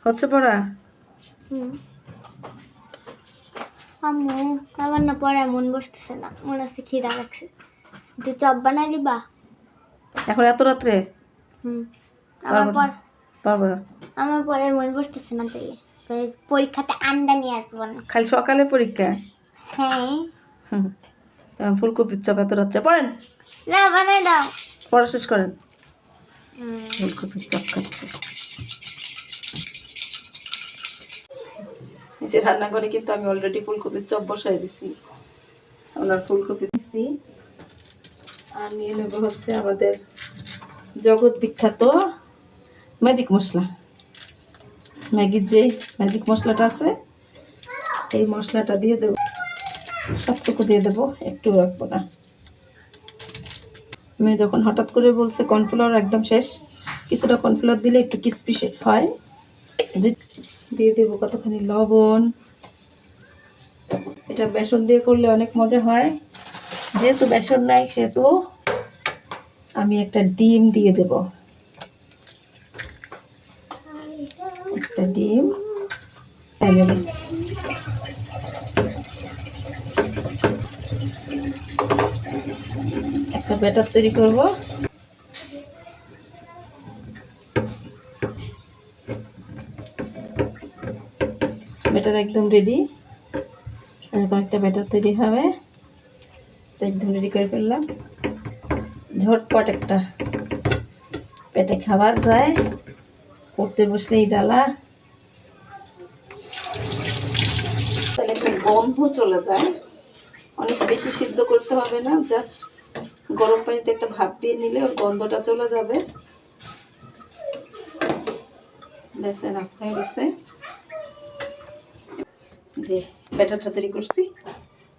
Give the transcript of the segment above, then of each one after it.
হচ্ছে পড়া? আম্মু আমার না পড়া মন বসতেছে না, মনে হচ্ছে খিদা লাগছে। তুই চপ বানাই দিবা? এখন এত রাত্রে? আমার পর পারবো না। আমার পরে মন বসতেছে না, তাই পরীক্ষাতে আন্ডা নিয়ে আসবো না। খালি সকালে পরীক্ষা? হ্যাঁ। ফুলকপির চপ এত রাত্রে? পড়েন না, বানাই দাও। পড়া শেষ করেন। ফুলকপির চপ খাচ্ছে। যে রান্নাঘরে কিন্তু আমি অলরেডি ফুলকপির চপ বসাই দিছি। ওনার ফুলকপি দিছি। আর নিয়ে নেবো হচ্ছে আমাদের জগৎ বিখ্যাত ম্যাজিক মশলা। ম্যাগির যে ম্যাজিক মশলাটা আছে, এই মশলাটা দিয়ে দেবো। সবটুকু দিয়ে দেবো, একটু রাখবো না। মেয়ে যখন হঠাৎ করে বলছে কর্নফ্লাওয়ার একদম শেষ, কিছুটা কর্নফ্লাওয়ার দিলে একটু ক্রিস্পি হয়। দিয়ে দেবো কতখানি লবণ। এটা বেসন দিয়ে করলে অনেক মজা হয়। যেহেতু বেসন নাই সেহেতু আমি একটা ডিম দিয়ে দেব। একটা ডিম একটা ব্যাটার তৈরি করব। ব্যাটার একদম রেডি। এরকম একটা ব্যাটার তৈরি হবে, একদম রেডি করে ফেললাম। ঝটপট একটা পেটে খাবার যায়, পড়তে বসলেই জ্বালা। তাহলে একটা গন্ধ চলে যায়। অনেক বেশি সিদ্ধ করতে হবে না, জাস্ট গরম পানিতে একটা ভাপ দিয়ে নিলে ওর গন্ধটা চলে যাবে। ব্যাস রাখ হয়ে গেছে। যে ব্যাটারটা তৈরি করছি,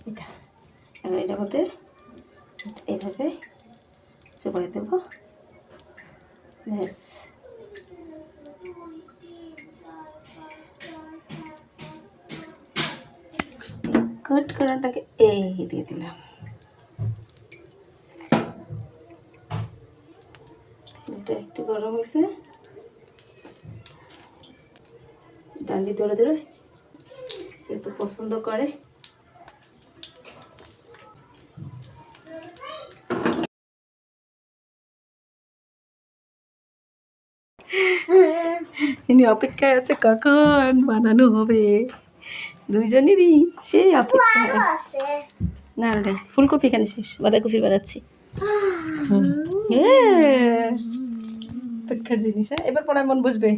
এটা এটার মধ্যে এইভাবে চোবাই দেব। ব্যাস কট করাটাকে এই দিয়ে দিলাম। এটা একটু গরম হয়েছে, ডান্ডি ধরে ধরে কিন্তু পছন্দ করে। ইনি অপেক্ষায় আছে কখন বানানো হবে। দুইজনেরই সেই অপেক্ষা। না রে, ফুলকপি এখানে শেষ, বাঁধাকপি বানাচ্ছি। অপেক্ষার জিনিস। এবার পড়ায় মন বসবে।